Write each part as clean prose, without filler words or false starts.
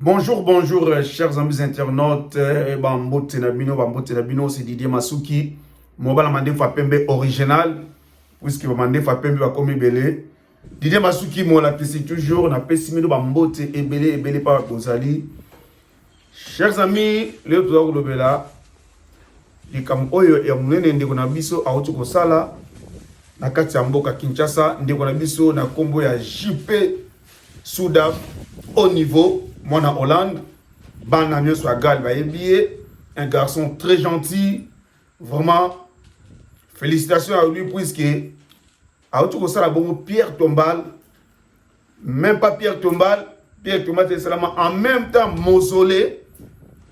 Bonjour, bonjour, chers amis internautes. Bambote Nabino, c'est Didier Masuki. Mobile Mande Fapembe original, puisque Mande Fapembe va comme belé. Didier Masuki, moi, la c'est toujours, na pessimino Bambote et belé par Bozali. Chers amis, le tour de Bela, les Kamoyo et Moulene Ndekonabiso, à Otokosala, na Katiamboka Kinshasa, Ndekonabiso, na Kombo ya JP Souda, au niveau. Moi, en Hollande, Banamio Swagal un garçon très gentil. Vraiment, félicitations à lui, puisque à tout ça, Pierre Tombal, même pas Pierre Tombal c'est seulement en même temps mausolée.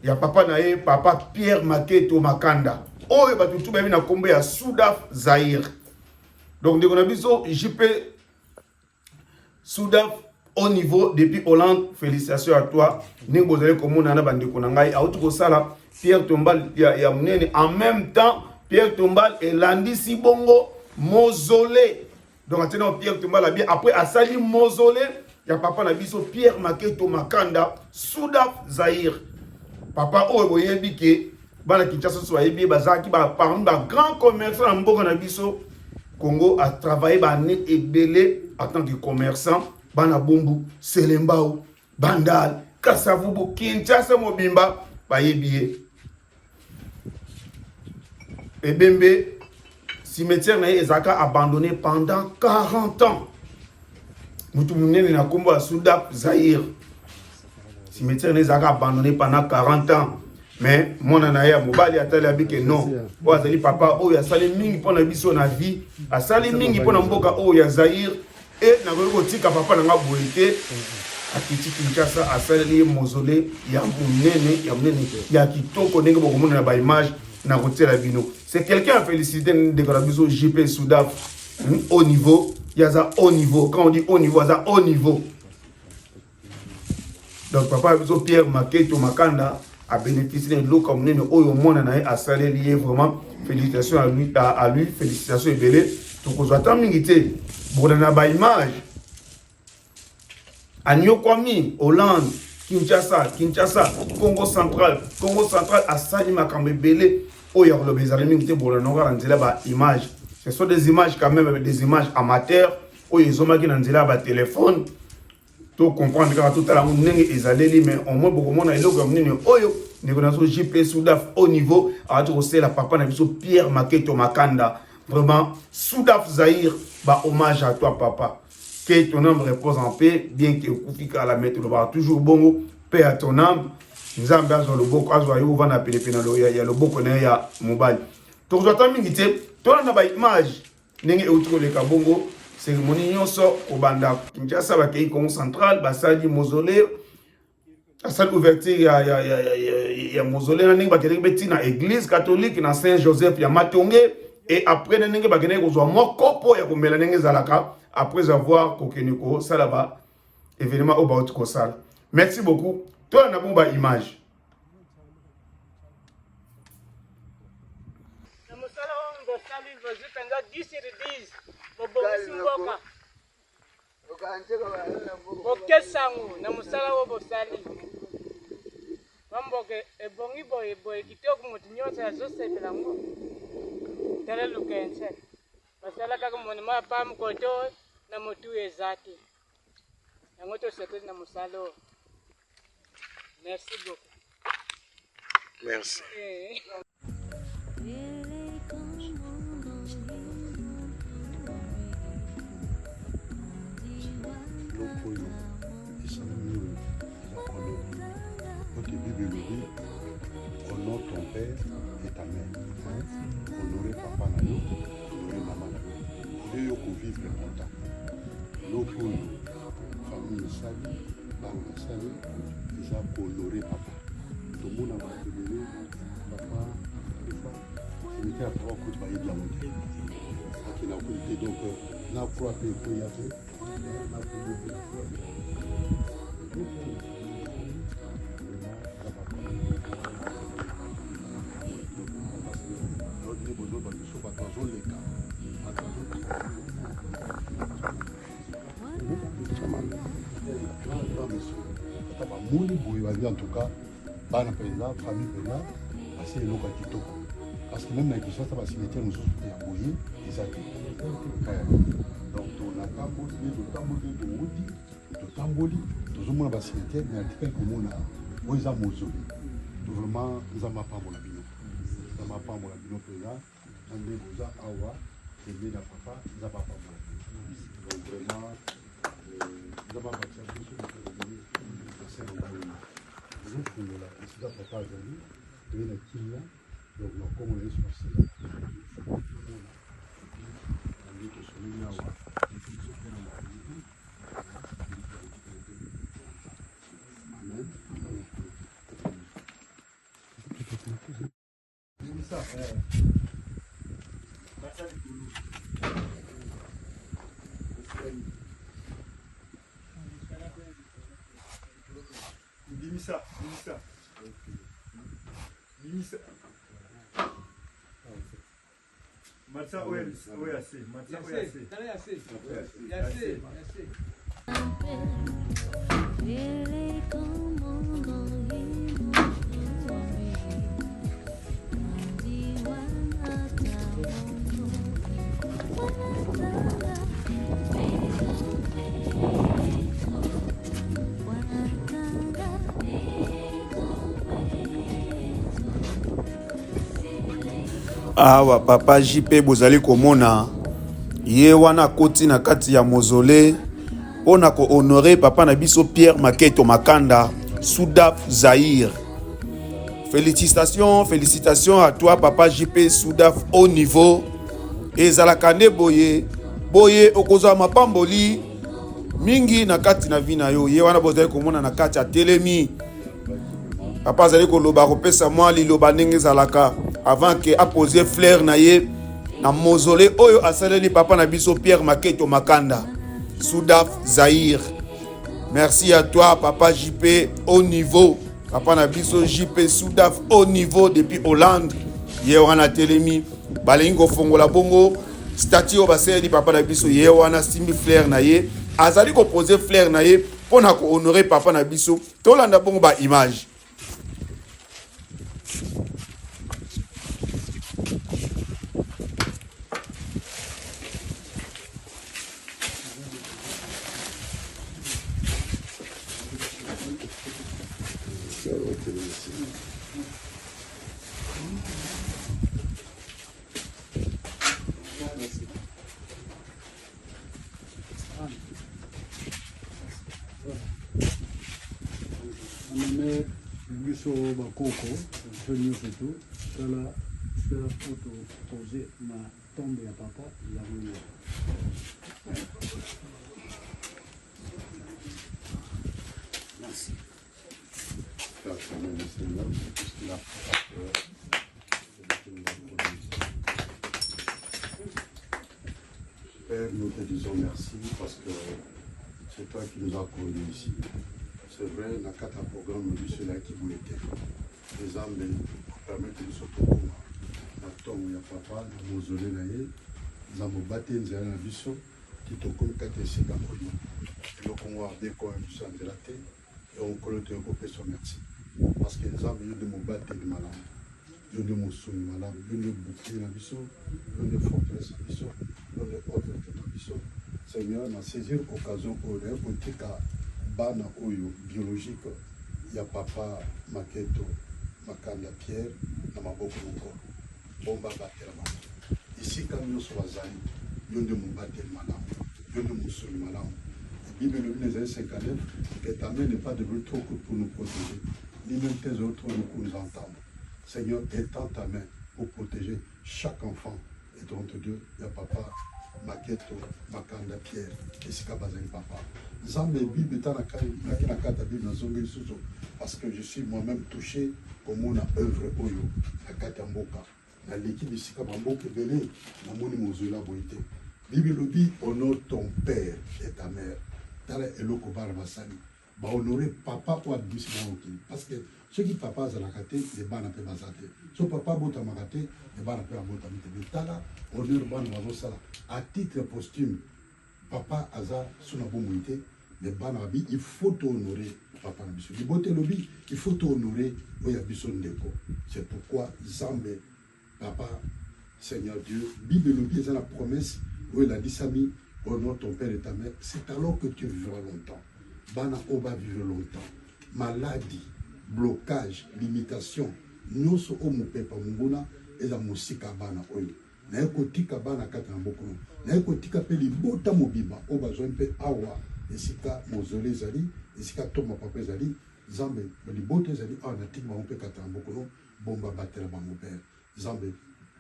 Il y a papa Naé, papa Pierre Maketo Makanda. Oh, il va tout le monde combat à Soudaf Zahir. Donc, on a vu ça, JP Soudaf. Au niveau, depuis Hollande, félicitations à toi. Nous allons comme on a bandé konangai. À autre sala, Pierre Tombal en même temps, Pierre Tombal et Landi Sibongo mausolée. Donc maintenant Pierre Tombal a bien après à Sali mausolée, il y a papa Nabiso Pierre Maketo Makanda Soudaf Zahir. Papa Oboye Bike, Bana Kinshasa soit bien bazaki ba parmi ba grand commerçant en Mboka Nabiso Congo a travaillé ba né et belé en tant que commerçant. Bana Bumbu, Selembao, Bandal, Kasavubu, Kinshasa Mobimba, Bayebie. Et Bembe, cimetière na Ezaka abandonné pendant 40 ans. Moutoumouné na Kombo à Soudap, Zahir. Cimetière na Ezaka abandonné pendant 40 ans. Mais mon anaïa mobali atali abike non. O azali papa o ya sali mingi pona biso na vie, a sali mingi pona mboka o ya Zahir. Et na ko tika papa na ngaboyete akiti Kinshasa asali mausolée ya munene ya kitoko ndenge bokomona na ba image na hôtel bino. C'est quelqu'un à féliciter de Grabiso JP Soudaf au niveau, yaza au niveau. Quand on dit au niveau, yaza au niveau. Donc papa biso Pierre Maketo Makanda a bénéficié de l'eau comme nene oyo mona na asali lié vraiment félicitations à lui, félicitations et belé. Donc on attend mingité. Bon, on a ba image. Anyokwami, Hollande, Kinshasa, Congo central, à Sali Makambe Belé, Oya le Bézarimi, qui était pour le Nora, on ba image. Ce sont des images quand même, avec des images amateurs, où ils ont marqué dans ba téléphone. Tout comprendre que tout à l'heure, on est mais au moins, beaucoup de monde a eu comme Oyo, nous avons JP Soudaf au niveau, à tout la papa, n'a vu Pierre Maketo Makanda. Vraiment, Soudaf Zahir, bah hommage à toi, papa. Que ton âme repose en paix, bien que Koufika la mette le bar toujours bon, paix à ton âme. Nous avons besoin de beaucoup, nous avons appelé Penalo, il y a le beau qu'on a mobile. Donc, j'attends minute, toi, on a une image, n'est-ce pas, le Kabongo, cérémonie, on sort au Banda, Kinshasa, le Congo central, Bassadi, mausolée. À cette ouverture, il y a mausolée, il y a l'église catholique, dans Saint-Joseph, il y a Matongé. Et après, après avoir Kokeniko, ça là-bas, évidemment, au Baout Kosal. Merci beaucoup. Toi, on a une bonne image. Tele lukense basala kaka monima pa mkoto na motu ezaki yangoto sete na musalo. Merci beaucoup. Merci. Honore ton père et ta mère. Honorer papa Nayo, honorer maman Nayo. Et yo vivre longtemps. Nous pour nous, famille Sali, Banga Sali, ils ont honoré papa. Tout le monde a honoré papa. Des fois, c'est une terre pour que tu ailles bien monter. Donc, n'a pas pu y aller. N'a pas pu kinshasa bamoni boye babi en tout cas bana mpenza famille mpenza basi eloko ya kitoko parce que même na kinshasa basimetiere mosusu mpe ya boye eza te donc totamboli tozomona basimetiere mais atikali komona oyo eza mozoli vraiment nzambe apambola bino mpenza na nde boza awa ebe na papa nzambe apambola bino donc vraiment nzambe abatia biso ozofungola esika papa azali toye na kimia donc na kombo na yesu masila andi tosomeli awa amen. Limisa. Matsa oyase. Awa papa JP bozali komona ye wana koti na kati ya mausolée pona ko honorer papa na biso Pierre Maketo Makanda Soudaf Zahir. Félicitations à toi papa JP Soudaf au niveau ezalaka nde boye okozwa mapamboli mingi na kati na vina yo ye wana bozali komona na kati ya telemi papa azali koloba kopesa mwa liloba ndenge ezalaka avant que a posé fleur na ye na mausolée oyo asaleli papa na biso Pierre Maketo Makanda Soudaf Zahir. Merci à toi papa JP au niveau papa na biso JP Soudaf au niveau depuis Hollande ye wana telemi balingi kofongola bongo statue oyo basaleli papa na biso ye wana simbi fleur na ye azali koposer fleur na ye mpona kohonorer papa na biso tolanda bongo ba image. Amene biso bakoko toni surtout tala photo posée na tombe ya papa ya mwenye. Merci. Père, nous te disons merci parce que c'est toi qui nous as connus ici. C'est vrai, dans le cadre programme de cela qui vous était. Les âmes permettent de se trouver dans le temps où il y a papa, dans le mausolée, nous avons battu une zéro biso qui te comme quatre et cinq ans. Et donc on va décorer du sang de la terre et on colle te couper son merci. Parce que les âmes, ils ont de mon battu de malade. Ils ont de mon son de malade. Ils ont de bouclier dans biso. Ils ont de forteresse dans biso. Ils ont de autres dans biso. Seigneur, on a saisi l'occasion pour les politiques bana oyo biologique ya papa Maketo Makanda Pierre na maboko moko bomba batela bana ici quand nous sommes bazali yonde mon batel malamu yonde mon soli malamu Bible le 59 que ta main n'est pas devenu trop courte pour nous protéger ni même tes autres pour nous entendre. Seigneur, étends ta main pour protéger chaque enfant et devant Dieu ya papa Maketo Makanda Pierre esika bazali papa Zambe Bible na kata Bible na zonge suzo parce que je suis moi-même touché comme on a œuvre oyo na kata mboka na l'équipe esika mboka belé na moni mozola boité Bible dit honore ton père et ta mère tala eloko bara basali ba honorer papa ou abisi baoki parce que ceux qui papa za la kate les bana pe bazate so papa bota makate les bana pe bota mite tala honneur bana bazo sala à titre posthume papa aza suna bomoité mais Banabi, il faut honorer Papa Nabiso. Du beauté lobby, il faut honorer Oyabiso Ndeko. C'est pourquoi Zambé, Papa, Seigneur Dieu, Bible lobby, c'est la promesse où il a dit Sami, honore ton père et ta mère. C'est alors que tu vivras longtemps. Bana Oba vivre longtemps. Maladie, blocage, limitation, nyonso omo pepa munguna, eza musika bana oyo. Na ekotika bana kata na bokono. Na ekotika pe libota mobiba oba zompe awa esika mozole zali esika toma papa zali Zambe libota zali awa na tigma ompe kata na bokono bomba batela bango père Zambe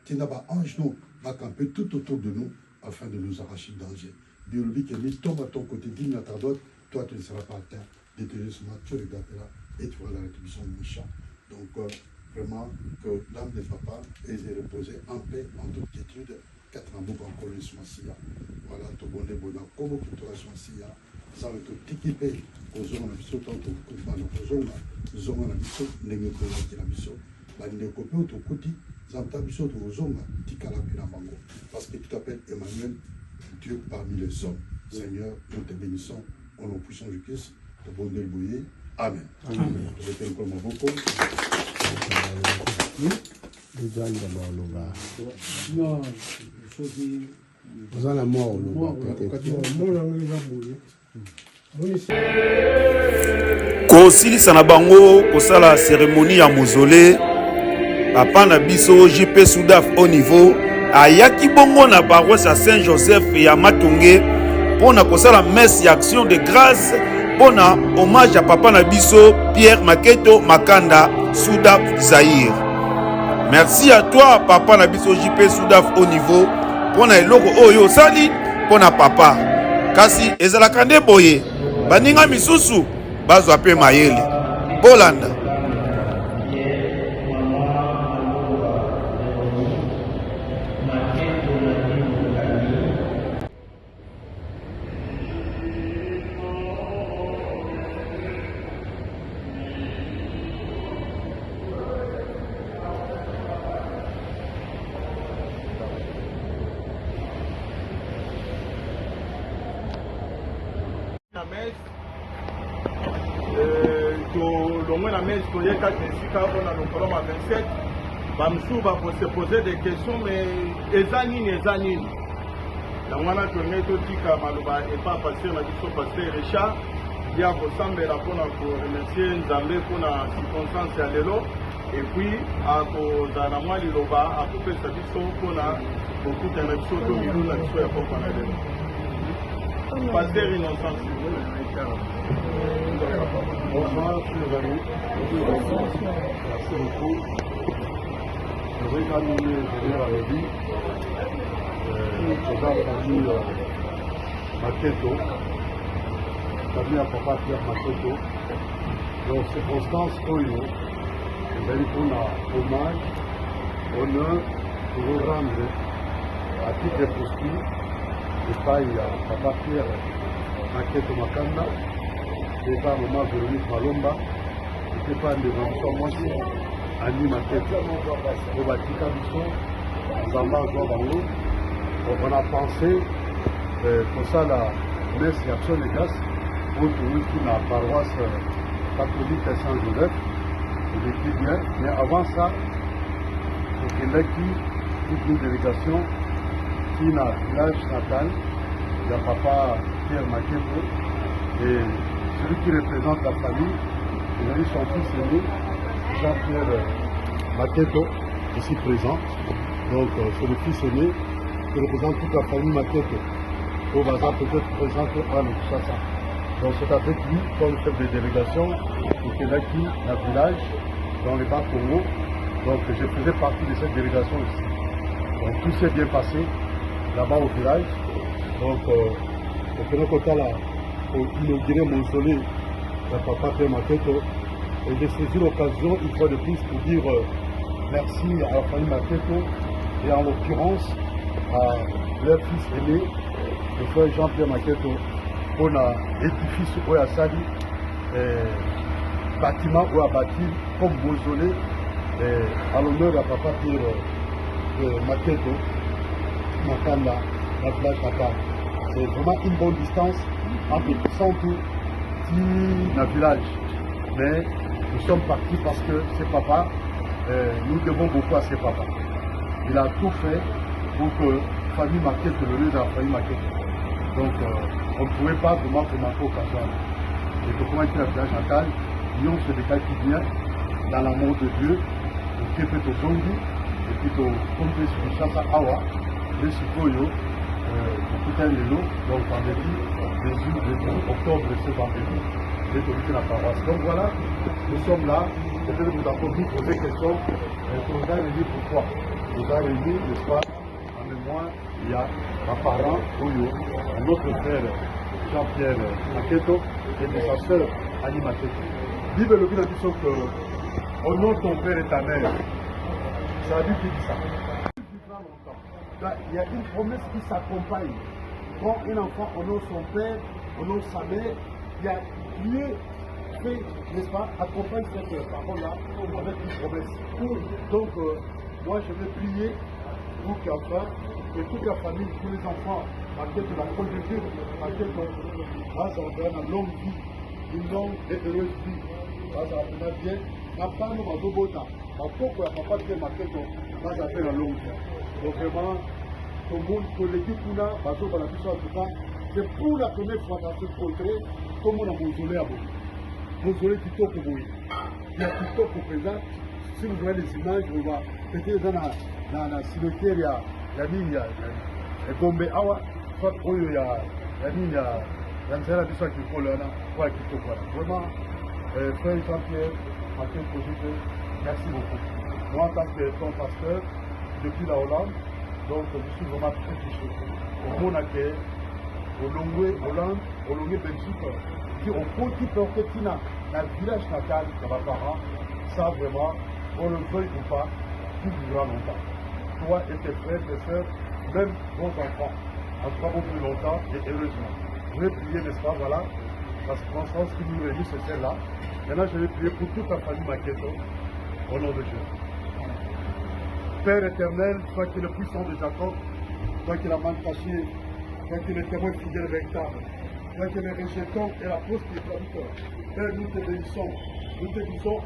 tina ba ange no va camper tout autour de nous afin de nous arracher de danger. Biologie qui est tombe à ton côté, digne à ta droite, toi tu ne seras pas à terre. Déterminement, tu regarderas et tu vois la rétribution du méchant. Donc vraiment que l'âme de papa ait reposé en paix, en toute quiétude, quatre ans encore le soin. Voilà, tout bon de bon, comme tu as soin, ça va te t'équiper aux hommes à la mission, tant que tu vas aux hommes à la mission, n'est-ce pas la mission. La ligne de copie au côté, Zanta mission aux hommes, Tikala Pinamango. Parce que tu t'appelles Emmanuel, Dieu parmi les hommes. Seigneur, nous te bénissons, au nom puissant du Christ, de bon Dieu le Amen. Amen. Je vais te comme beaucoup. kosilisa na bango kosala cérémonie ya mozole papa na biso JP Soudaf au niveau ayaki bongo na paroisse à Saint-Joseph ya Matonge pona kosala messe ya action de grâce pona hommage à papa na biso Pierre Maketo Makanda Soudaf Zahir. Merci à toi papa na biso JP Soudaf au niveau pona eloko oyo sali pona papa kasi ezalaka nde boye baninga misusu bazwa pe mayele bolanda la messe pour les 4 on a le programme à 27 Bamsou va se poser des questions mais ezanine la wana tourner tout tika maloba et pas passer na biso pasteur Richard dia ko sambela pona ko remercier Nzambe pona circonstance ya lelo et puis a ko zana mwa liloba a ko pesa biso pona beaucoup de biso to milu na biso ya papa na lelo pasteur Innocent. Bonsoir, chers amis. Merci beaucoup. Je vais terminer à la vie. Nous avons famille Maketo, famille à papa Pierre Maketo. Dans circonstances, nous allons prendre hommage, honneur pour vous rendre à titre posthume de paille à papa Pierre Maketo Makanda. Et par maman Véronique Malomba, et par les enfants moitié, Annie Maketo, au Batika Bisso, nous avons Bango. Donc on a pensé pour ça la messe et action de grâce pour tout la paroisse catholique à Saint-Joseph, il était bien, mais avant ça, il y a toute une délégation qui n'a village natal, il y a papa Pierre Maketo, et celui qui représente la famille, il a eu son fils aîné, Jean-Pierre Maketo, ici présent. Donc c'est le fils aîné qui représente toute la famille Maketo. Au bazar peut-être présente à Moussassa. Donc c'est avec lui, comme chef de délégation, qui est acquis dans le village, dans les Bas Congo. Donc je faisais partie de cette délégation ici. Donc tout s'est bien passé là-bas au village. Donc au premier côté là, pour inaugurer mon soleil de papa Pierre Maketo. Et j'ai saisi l'occasion une fois de plus pour dire merci à la famille Maketo et en l'occurrence à leur fils aîné, le frère Jean-Pierre Maketo, pour l'édifice où il a sali, bâtiment où il a bâti comme mausolée à l'honneur de papa Pierre Maketo, Makanda, la village Dakar. C'est vraiment une bonne distance entre le centre dans le village. Mais nous sommes partis parce que c'est papa, nous devons beaucoup à ses papas. Il a tout fait pour que la famille Maquette, le lieu de la famille Maquette. Donc on ne pouvait pas vraiment manquer occasion. Et que comment était le village natal, nous se décale qui vient dans l'amour de Dieu, qui peut au Zongi, et puis au Compte sur Chassa Awa, le Sikoyo, tout un vélo, donc vendredi, octobre, c'est vendredi, j'ai visité la paroisse. Donc voilà, nous sommes là, peut-être que vous avez posé des questions, nous avons réuni pourquoi. Nous avons réuni, n'est-ce pas, en mémoire, il y a un parent, Oyo, notre frère Jean-Pierre Maketo, et de sa sœur Annie Maketo. Bible le dit que, au nom de ton père et ta mère, ça a dû dire ça. Il y a une promesse qui s'accompagne. Quand un enfant honore son père, honore sa mère, il y a Dieu fait, n'est-ce pas, accompagne cette parole-là avec une promesse. Donc, moi je vais prier pour qu'enfin, que toute la famille, tous les enfants, malgré la conjoncture, malgré grâce à une longue vie, une longue et heureuse vie, grâce à la bien, n'a pas nous à Dobota, à pourquoi papa de marqué grâce à la longue vie. Donc vraiment, tout le monde, pour l'équipe Puna, bateau dans la puissance de ça, c'est pour la première fois dans ce contrée, tout le monde a mausolée à Boui. Mausolée Tito pour Boui. Il y a Tito pour présent. Si vous voyez les images, on va peut-être dans la cimetière, il y a mine, il y a Gombe Awa, soit il y a mine, il y a une seule puissance qui colle là, pour Tito. Vraiment, frère Jean-Pierre, Mathieu Projet, merci beaucoup. Moi, en tant que ton pasteur, depuis la Hollande, donc je suis vraiment très touché. Au Monaco, au Hollande, au Longue Belgique, qui ont petit porté dans le village natal de mes parents, ça vraiment, on ne le veuille ou pas, tout vivra longtemps. Toi et tes frères, tes soeurs, même vos enfants, en tout cas beaucoup plus longtemps et heureusement. Je vais prier, n'est-ce pas, voilà, la circonstance qui nous réunit, c'est celle-là. Maintenant, je vais prier pour toute la famille Maketo, au nom de Dieu. Père éternel, toi qui es le puissant de Jacob, toi qui es la main cachée, toi qui es le témoin fidèle véritable, toi qui es le rejeton et la pose qui est traducteur. Père, nous te bénissons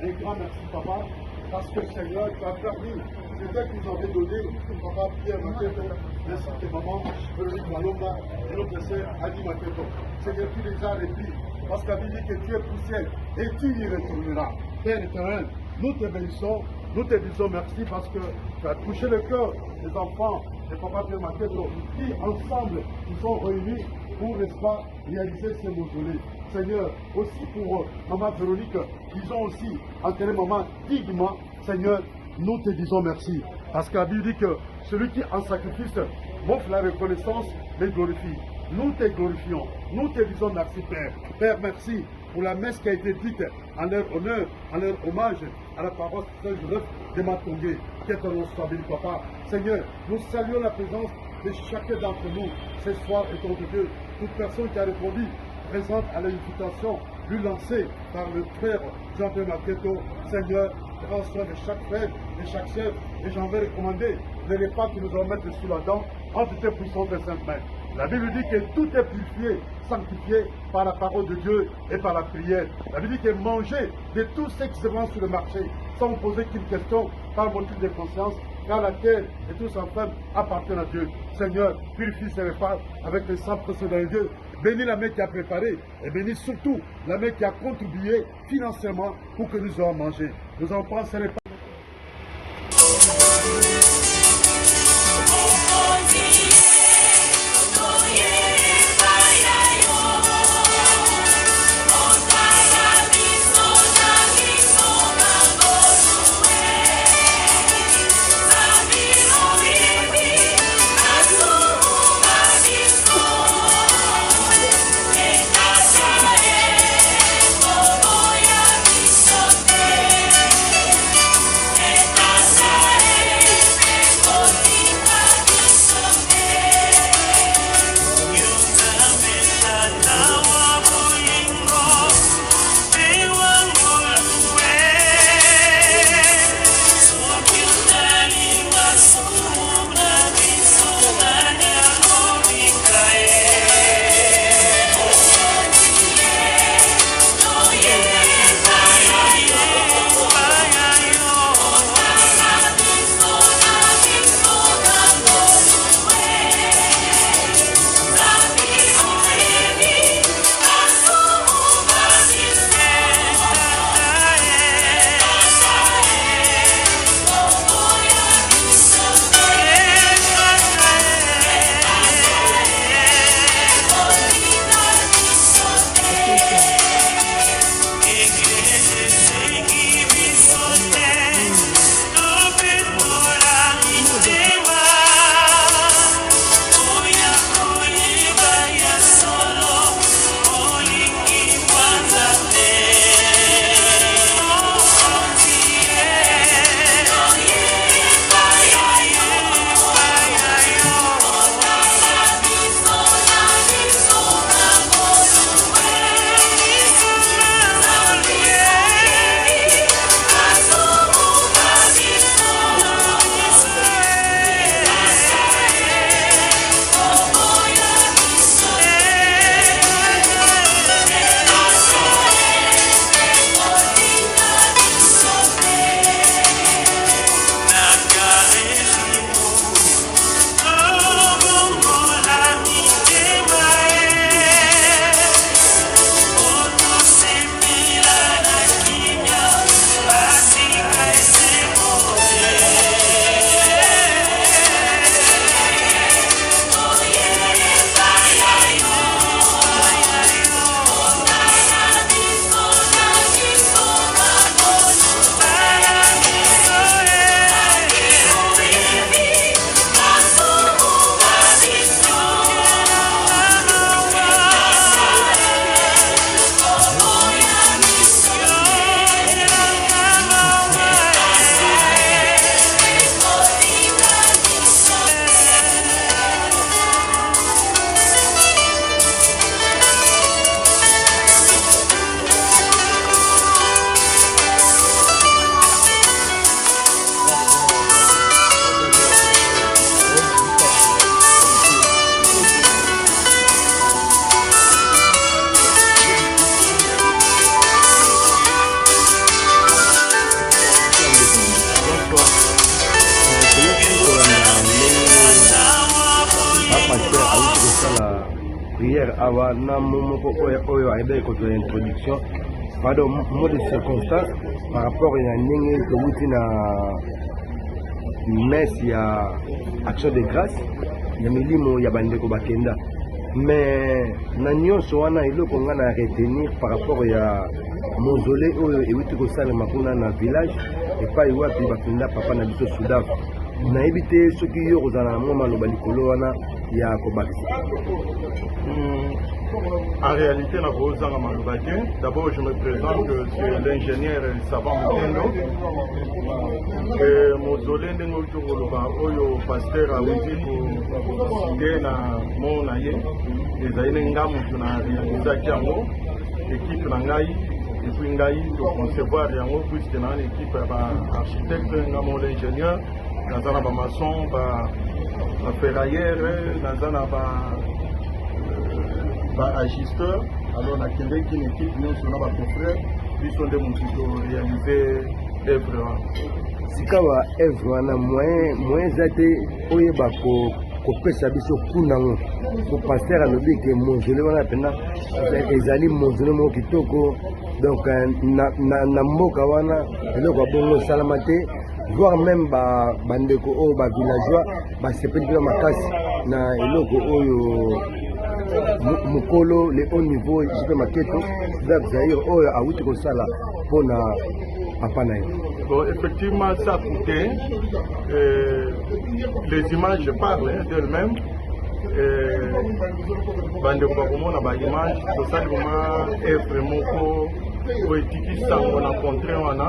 un grand merci, papa, parce que Seigneur, tu as permis, c'est toi qui nous avais donné, papa Pierre Maketo, ainsi que maman Véronique Malonga et notre sœur Annie Maketo. Seigneur, tu les as réplis, parce que la Bible dit que tu es poussière et tu y retourneras. Père éternel, nous te bénissons. Nous te disons merci parce que tu as touché le cœur des enfants de Papa Pierre Maketo qui, ensemble, ils sont réunis pour, n'est-ce pas, réaliser ces mausolées. Seigneur, aussi pour Maman Véronique, ils ont aussi enterré Maman dignement. Seigneur, nous te disons merci. Parce que la Bible dit que celui qui, en sacrifice, m'offre la reconnaissance, les glorifie. Nous te glorifions. Nous te disons merci, Père. Père, merci pour la messe qui a été dite en leur honneur, en leur hommage à la paroisse Saint-Joseph de Matongé, qui est un nom béni, papa. Seigneur, nous saluons la présence de chacun d'entre nous ce soir et contre Dieu. Toute personne qui a répondu présente à l'invitation lui lancée par le frère Jean-Pierre Maketo. Seigneur, prends soin de chaque frère, de chaque sœur, et j'en vais recommander les repas que nous allons mettre sur la dent entre tes puissantes et saintes mains. La Bible dit que tout est purifié, sanctifié par la parole de Dieu et par la prière. La Bible dit que manger de tout ce qui se vend sur le marché, sans poser qu'une question, par motif de conscience, car la terre et tout sa femme appartiennent à Dieu. Seigneur, purifie ces repas avec le sang précieux de Dieu. Bénis la main qui a préparé et bénis surtout la main qui a contribué financièrement pour que nous ayons mangé. Nous en prendre ces repas. hier awa na momoko oyo ayebaki koto introduction pardon mot de circonstance par rapport à ndenge towuti na messe ya action de grâce ya milimo ya bandeko bakenda mais na nyonso wana eloko nga na retenir par rapport ya mausolée oyo ewuti kosalema kuna na village epai wapi bakenda papa na biso Soudav nayebi te soki yo kozala na mwa maloba likolo wana ya kobakisa. En réalité, d'abord je me présente, c'est l'ingénieur Savant Mutendo. Mausolée oyo pasteur awuti koside na mona ye ezali ngamu tuna réalisaki yango équipe na ngai epuis ngai toconcevoir yango puisque na une équipe ya architecte ngamo l'ingénieur naza na bamaçon baferraillere naza na agisteur. Alors nakendeki une équipe nyonso na baconfrère biso nde motu toréalise œuvre wana sika ba œuvre wana moyen eza te oyeba kopesa biso kunango ko pasteur alobi ke mausolée wana mpena ezali mausolée moko kitoko donc na mboka wana eloko ya bongo esalama te voire même bandeko oyo bavillageois basepeli mpena makasi na eloko oyo mukolo le haut niveau jipe maketo Zaire oyo awuti kosala mpona papa na ye. Bon, effectivement, ça a coûté. Les images parlent d'elles-mêmes. Bande Bakomona, ba image, tout ça, vraiment, est vraiment poétique, ça, on a rencontré, on a.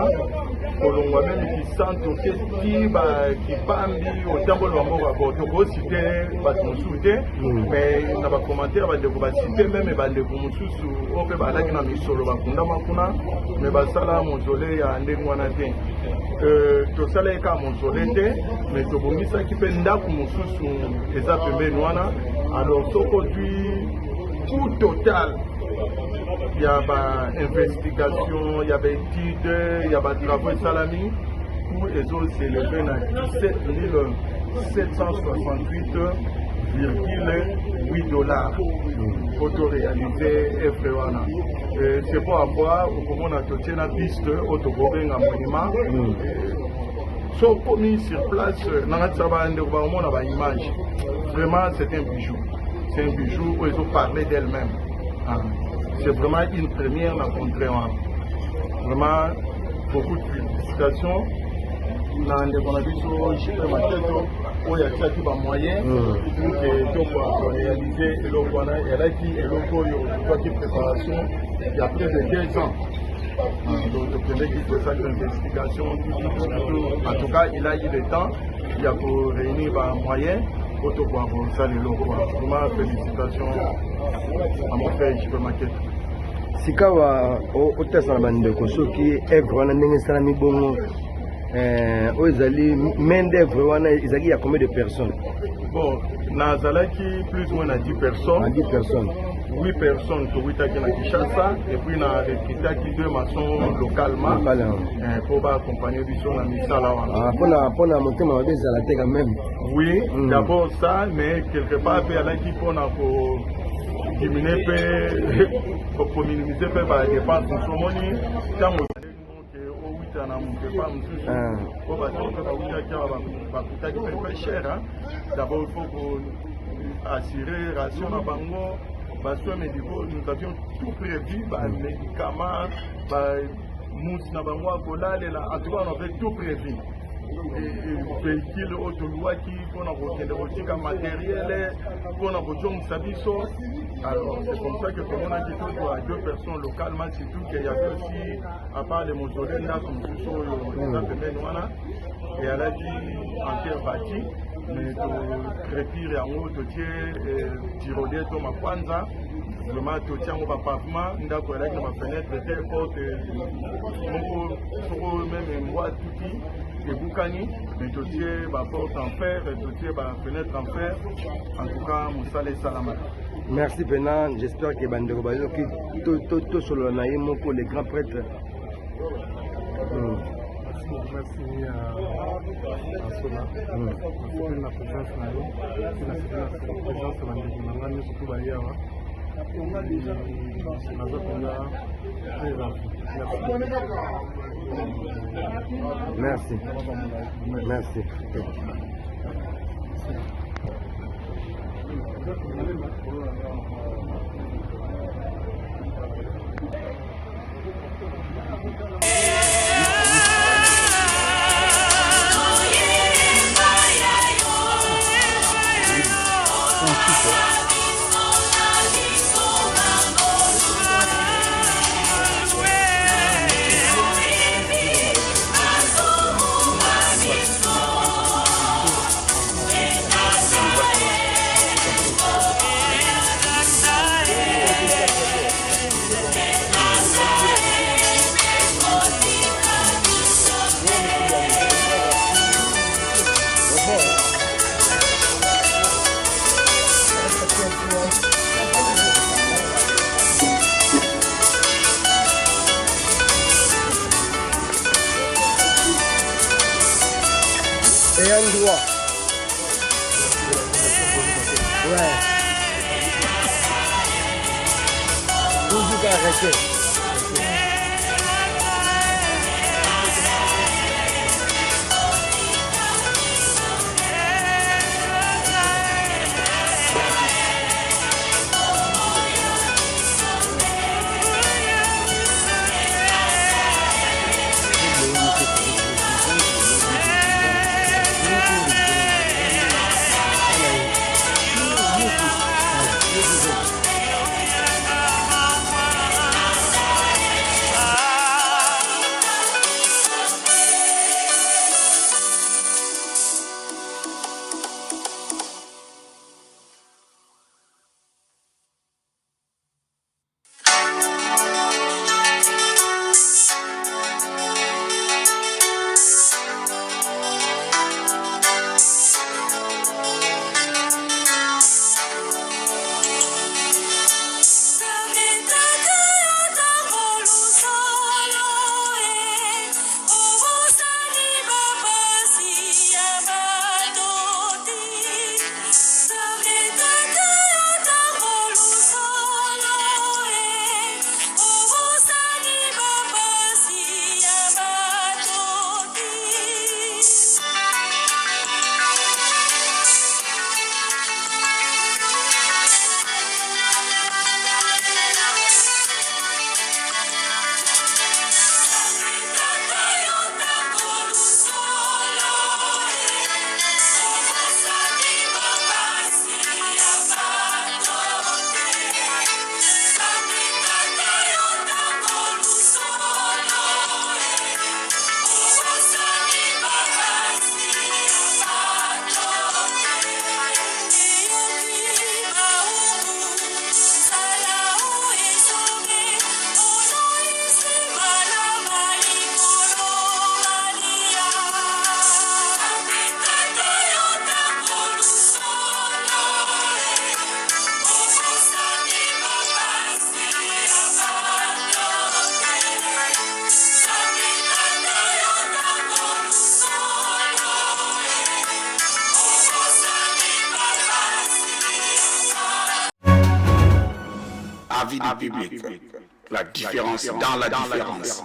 Kolongwa même qui sent qui bambi au temple de Mboka Botoko cité Batmusuté mais na ba commentaire ba de ba cité même ba de Mususu o pe ba laki na misolo ba kunda makuna mais ba sala mausolée ya ndenge wana te to sala ka mausolée te mais to bomisa ki pe ndaku mususu eza pembeni wana alors soko du coût total. Il y a des investigations, il y a des études, il y a des travaux salami. Où les autres s'élèvent à 17 768,8 dollars pour réaliser Efrewana. C'est pour avoir, au moment où on a une piste, autobobé un monument. So commis sur place, on a une image. Vraiment, c'est un bijou. C'est un bijou où ils ont parlé d'elles-mêmes. C'est vraiment une première dans le contrée. Vraiment, beaucoup de félicitations. Dans les conditions, je peux m'attendre où il y a des moyens pour réaliser et là qui est le préparation il y a près de 2 ans. Donc, le premier qui fait ça d'investigation, en tout cas, il a eu le temps, il a pour réunir les moyens pour pouvoir ça les locaux. Vraiment, félicitations à mon frère, je peux m'inquiéter. Sika wa otasa na bandeko soki œuvre wana ndenge esalami bongo oyo ezali main d'œuvre wana ezali ya combien de personnes? Bon, nazalaki plus ou moins à 10 personnes. À 10 personnes. 8 personnes pour Witaki na Kinshasa et puis na recruté 2 maçons localement pour accompagner biso na misala wana. Pona motema mabe ezala te quand même. Oui, d'abord ça, mais quelque part pe alaki pona ko diminuer pour minimiser les dépenses de somoni tant au 8 ans on peut pas nous pour parce que cher. D'abord il faut assurer ration à bango besoins médicaux. Nous avions tout prévu, les médicaments, mousse na bango à Golale, en tout cas on avait tout prévu. Véhicule autoloi qui pour nos matériel pour nos sabiso. Alors c'est comme ça que on a dit à 2 personnes localement, surtout qu'il y avait aussi à part les mausolées là comme et elle a dit en terre bâtie mais to crépir en haut de tiroler to ma kwanza vraiment to tiens au pavement ndako elle a ma fenêtre était porte mon même moi tout et Boukani, mais dossier porte en fer, dossier fenêtre en fer, en tout cas, Moussa et Salamat. Merci Benan, j'espère que Bandeko Bayoki, tout sur le Naïmoko, les grands prêtres. Merci à Sona. Merci pour la présence, la présence de Bandeko Mangani, surtout Bayawa. On a déjà des enfants. Merci. Merci. Et un doigt. Ouais. Toujours arrêter. Avis du public. La différence dans la différence.